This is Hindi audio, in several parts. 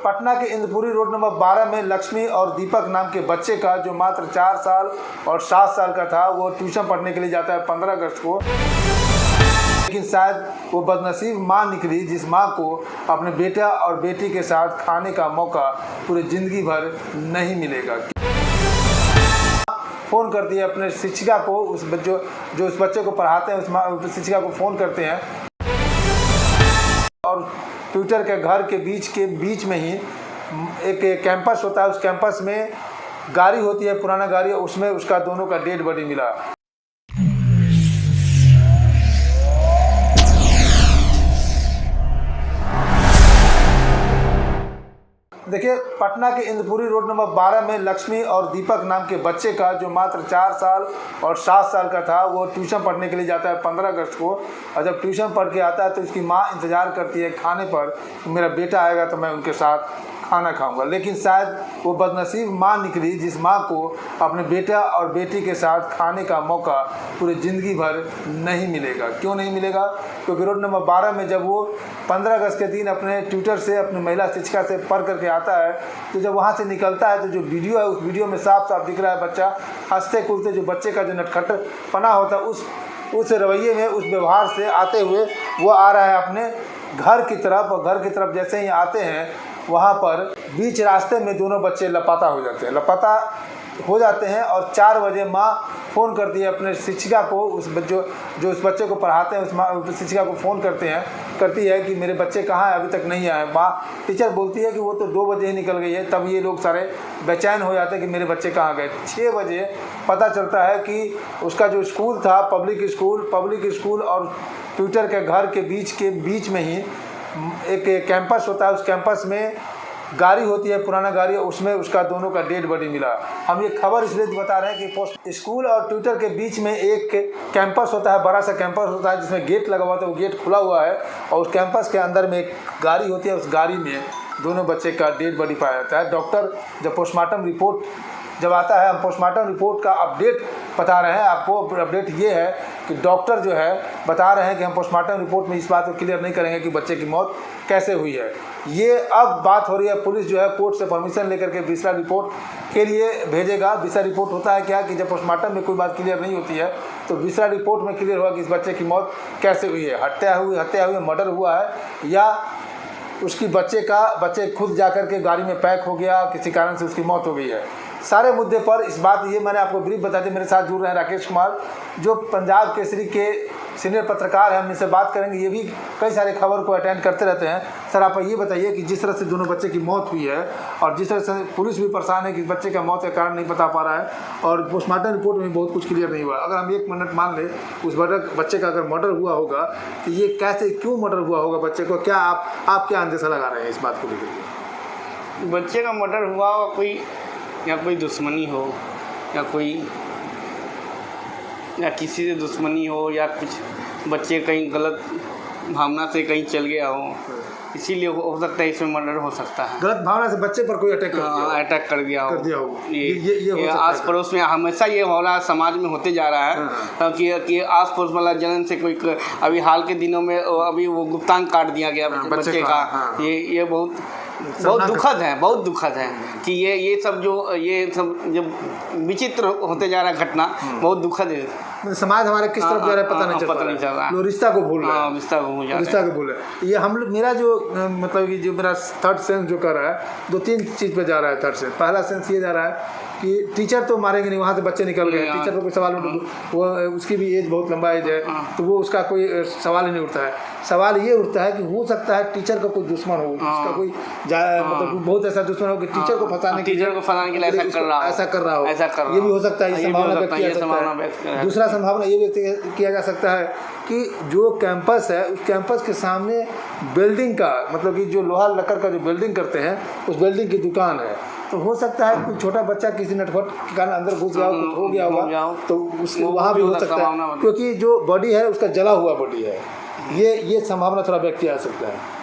पटना के इंद्रपुरी रोड नंबर 12 में लक्ष्मी और दीपक नाम के बच्चे का जो मात्र 4 साल और 7 साल का था, वो ट्यूशन पढ़ने के लिए जाता है 15 अगस्त को। लेकिन शायद वो बदनसीब माँ निकली जिस माँ को अपने बेटा और बेटी के साथ खाने का मौका पूरी ज़िंदगी भर नहीं मिलेगा। फ़ोन करती है अपने शिक्षिका को, जो उस बच्चे को पढ़ाते हैं उस शिक्षिका को फ़ोन करते हैं और ट्विटर के घर के बीच में ही एक कैंपस होता है। उस कैंपस में गाड़ी होती है, पुराना गाड़ी, उसमें उसका दोनों का डेड बॉडी मिला। देखिए, पटना के इंद्रपुरी रोड नंबर 12 में लक्ष्मी और दीपक नाम के बच्चे का जो मात्र 4 साल और 7 साल का था, वो ट्यूशन पढ़ने के लिए जाता है 15 अगस्त को। और जब ट्यूशन पढ़ के आता है तो उसकी माँ इंतज़ार करती है खाने पर कि मेरा बेटा आएगा तो मैं उनके साथ खाना खाऊंगा। लेकिन शायद वो बदनसीब माँ निकली जिस माँ को अपने बेटा और बेटी के साथ खाने का मौका पूरी ज़िंदगी भर नहीं मिलेगा। क्यों नहीं मिलेगा? क्योंकि रोड नंबर 12 में जब वो 15 अगस्त के दिन अपने ट्यूटर से, अपनी महिला शिक्षिका से पढ़ करके आता है, तो जब वहाँ से निकलता है तो जो वीडियो है, उस वीडियो में साफ साफ दिख रहा है बच्चा हंसते कूदते, जो बच्चे का जो नटखट पना होता है उस रवैये में, उस व्यवहार से आते हुए वो आ रहा है अपने घर की तरफ। और घर की तरफ जैसे ही आते हैं, वहाँ पर बीच रास्ते में दोनों बच्चे लापता हो जाते हैं और 4 बजे माँ फ़ोन करती है अपने शिक्षिका को, जो उस बच्चे को पढ़ाते हैं उस शिक्षिका को फ़ोन करती है कि मेरे बच्चे कहाँ हैं, अभी तक नहीं आए। माँ टीचर बोलती है कि वो तो 2 बजे ही निकल गई है। तब ये लोग सारे बेचैन हो जाते हैं कि मेरे बच्चे कहाँ गए। 6 बजे पता चलता है कि उसका जो स्कूल था, पब्लिक स्कूल और ट्विटर के घर के बीच में ही एक कैंपस होता है। उस कैंपस में गाड़ी होती है, पुराना गाड़ी, उसमें उसका दोनों का डेड बॉडी मिला। हम ये खबर इसलिए बता रहे हैं कि स्कूल और ट्विटर के बीच में एक कैंपस होता है, बड़ा सा कैंपस होता है जिसमें गेट लगा हुआ था, वो गेट खुला हुआ है और उस कैंपस के अंदर में एक गाड़ी होती है। उस गाड़ी में दोनों बच्चे का डेड बॉडी पाया जाता है। डॉक्टर जब पोस्टमार्टम रिपोर्ट जब आता है, हम पोस्टमार्टम रिपोर्ट का अपडेट बता रहे हैं आपको। अपडेट ये है कि डॉक्टर जो है बता रहे हैं कि हम पोस्टमार्टम रिपोर्ट में इस बात को क्लियर नहीं करेंगे कि बच्चे की मौत कैसे हुई है। ये अब बात हो रही है, पुलिस जो है कोर्ट से परमिशन लेकर के विसरा रिपोर्ट के लिए भेजेगा। विसरा रिपोर्ट होता है क्या कि जब पोस्टमार्टम में कोई बात क्लियर नहीं होती है तो विसरा रिपोर्ट में क्लियर हुआ कि इस बच्चे की मौत कैसे हुई है, हत्या हुई, मर्डर हुआ है, या उसकी बच्चे खुद जाकर के गाड़ी में पैक हो गया, किसी कारण से उसकी मौत हो गई है। सारे मुद्दे पर इस बात ये मैंने आपको ब्रीफ बता दी। मेरे साथ जुड़ रहे हैं राकेश कुमार, जो पंजाब केसरी के सीनियर पत्रकार हैं। हम इनसे बात करेंगे, ये भी कई सारे खबर को अटेंड करते रहते हैं। सर, आप ये बताइए कि जिस तरह से दोनों बच्चे की मौत हुई है और जिस तरह से पुलिस भी परेशान है कि बच्चे का मौत का कारण नहीं बता पा रहा है और पोस्टमार्टम रिपोर्ट में बहुत कुछ क्लियर नहीं हुआ, अगर हम 1 मिनट मान लें उस बच्चे का अगर मर्डर हुआ होगा तो ये कैसे, क्यों मर्डर हुआ होगा बच्चे को? क्या आप क्या अंदेशा लगा रहे हैं इस बात को लेकर? बच्चे का मर्डर हुआ कोई दुश्मनी हो या किसी से दुश्मनी हो या कुछ बच्चे कहीं गलत भावना से कहीं चल गया हो, इसीलिए हो सकता है इसमें मर्डर हो सकता है। गलत भावना से बच्चे पर कोई अटैक कर दिया हो। ये आस पड़ोस में हमेशा ये हो रहा है, समाज में होते जा रहा है कि आस पड़ोस वाला जलन से कोई, अभी हाल के दिनों में अभी वो गुप्तांग काट दिया गया बच्चे का। ये बहुत दुखद है कि ये सब जब विचित्र होते जा रहा है घटना, बहुत दुखद है। समाज हमारे किस तरफ जा रहा है पता नहीं चल रहा है। लोग रिश्ता को भूल रहे हैं, रिश्ता को भूल रहे हैं। ये मेरा जो मतलब कि जो मेरा थर्ड सेंस जो कर रहा है, 2-3 चीज़ पे जा रहा है थर्ड सेंस। पहला सेंस ये जा रहा है कि टीचर तो मारेंगे नहीं, वहाँ से बच्चे निकल गए, टीचर को कोई सवाल नहीं, वो उसकी भी एज बहुत लंबा एज है, तो वो उसका कोई सवाल ही नहीं उठता है। सवाल ये उठता है कि हो सकता है टीचर का कोई दुश्मन हो, उसका कोई मतलब बहुत ऐसा दुश्मन हो कि टीचर को फंसाने के लिए ऐसा कर रहा हो, ये भी हो सकता है। ये संभावना व्यक्त किया जा सकता है। दूसरा संभावना ये व्यक्त किया जा सकता है कि जो कैंपस है, उस कैंपस के सामने बिल्डिंग का, मतलब कि जो लोहा लकड़ का जो बिल्डिंग करते हैं, उस बिल्डिंग की दुकान है। तो हो सकता है कोई छोटा बच्चा किसी नटखट के कारण अंदर घुस गया हो, कुछ हो गया होगा, तो उसको वहाँ भी हो सकता है, क्योंकि जो बॉडी है उसका जला हुआ बॉडी है। ये संभावना थोड़ा व्यक्त किया जा सकता है।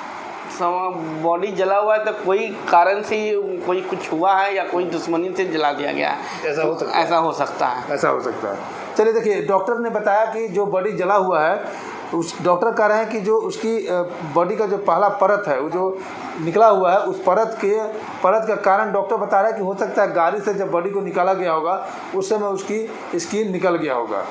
बॉडी जला हुआ है तो कोई कारण से कोई कुछ हुआ है या कोई दुश्मनी से जला दिया गया है, ऐसा हो सकता है। चलिए देखिए, डॉक्टर ने बताया कि जो बॉडी जला हुआ है उस डॉक्टर कह रहे हैं कि जो उसकी बॉडी का जो पहला परत है वो जो निकला हुआ है उस परत का कारण डॉक्टर बता रहा है कि हो सकता है गाड़ी से जब बॉडी को निकाला गया होगा उस समय उसकी स्किन निकल गया होगा।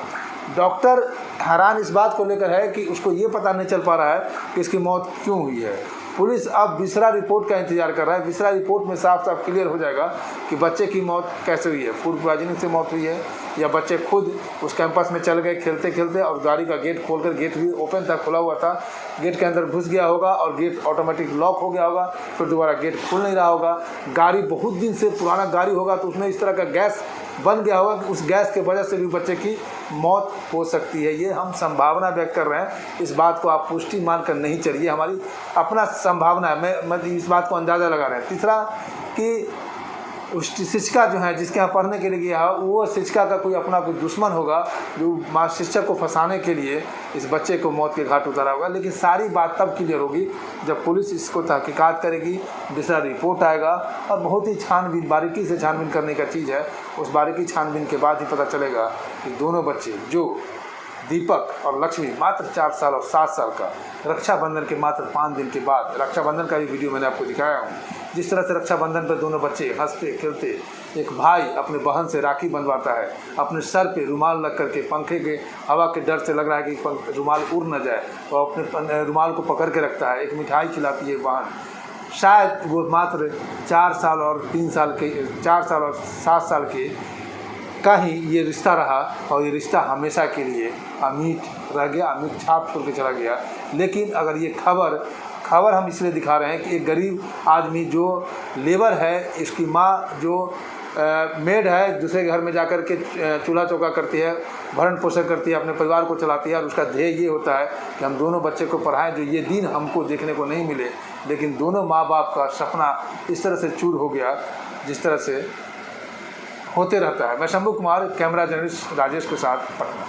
डॉक्टर हैरान इस बात को लेकर है कि उसको ये पता नहीं चल पा रहा है कि इसकी मौत क्यों हुई है। पुलिस अब विसरा रिपोर्ट का इंतजार कर रहा है। विसरा रिपोर्ट में साफ साफ क्लियर हो जाएगा कि बच्चे की मौत कैसे हुई है, फूड पॉइजनिंग से मौत हुई है या बच्चे खुद उस कैंपस में चल गए खेलते खेलते और गाड़ी का गेट खोलकर, गेट भी ओपन था, खुला हुआ था, गेट के अंदर घुस गया होगा और गेट ऑटोमेटिक लॉक हो गया होगा, फिर दोबारा गेट खुल नहीं रहा होगा। गाड़ी बहुत दिन से पुराना गाड़ी होगा तो उसमें इस तरह का गैस बन गया होगा कि उस गैस के वजह से भी बच्चे की मौत हो सकती है। ये हम संभावना व्यक्त कर रहे हैं, इस बात को आप पुष्टि मानकर नहीं चलिए, हमारी अपना संभावना है, मैं इस बात को अंदाज़ा लगा रहे हैं। तीसरा कि उस शिक्षिका जो है जिसके यहाँ पढ़ने के लिए गया है वो शिक्षिका का कोई अपना कोई दुश्मन होगा जो माँ शिक्षक को फंसाने के लिए इस बच्चे को मौत के घाट उतारा होगा। लेकिन सारी बात तब क्लियर होगी जब पुलिस इसको तहकीकात करेगी, दूसरा रिपोर्ट आएगा और बहुत ही छानबीन, बारीकी से छानबीन करने का चीज़ है। उस बारीकी छानबीन के बाद ही पता चलेगा कि दोनों बच्चे जो दीपक और लक्ष्मी मात्र 4 साल और 7 साल का, रक्षाबंधन के मात्र 5 दिन के बाद, रक्षाबंधन का भी वीडियो मैंने आपको दिखाया हूँ, जिस तरह से रक्षाबंधन पर दोनों बच्चे हंसते खेलते, एक भाई अपने बहन से राखी बंधवाता है, अपने सर पे रुमाल रख करके, पंखे के हवा के डर से लग रहा है कि रुमाल उड़ न जाए, वो अपने रुमाल को पकड़ के रखता है, एक मिठाई खिलाती है बहन। शायद वो मात्र 4 साल और 7 साल के का ही ये रिश्ता रहा और ये रिश्ता हमेशा के लिए अमिट रह गया, अमिट छाप छोड़ के चला गया। लेकिन अगर ये खबर हम इसलिए दिखा रहे हैं कि एक गरीब आदमी जो लेबर है, इसकी माँ जो मेड है, दूसरे घर में जाकर के चूल्हा चौका करती है, भरण पोषण करती है, अपने परिवार को चलाती है और उसका ध्येय ये होता है कि हम दोनों बच्चे को पढ़ाएं, जो ये दिन हमको देखने को नहीं मिले। लेकिन दोनों माँ बाप का सपना इस तरह से चूर हो गया जिस तरह से होते रहता है। मैं शंभू कुमार, कैमरा जर्नलिस्ट राजेश के साथ, पटना।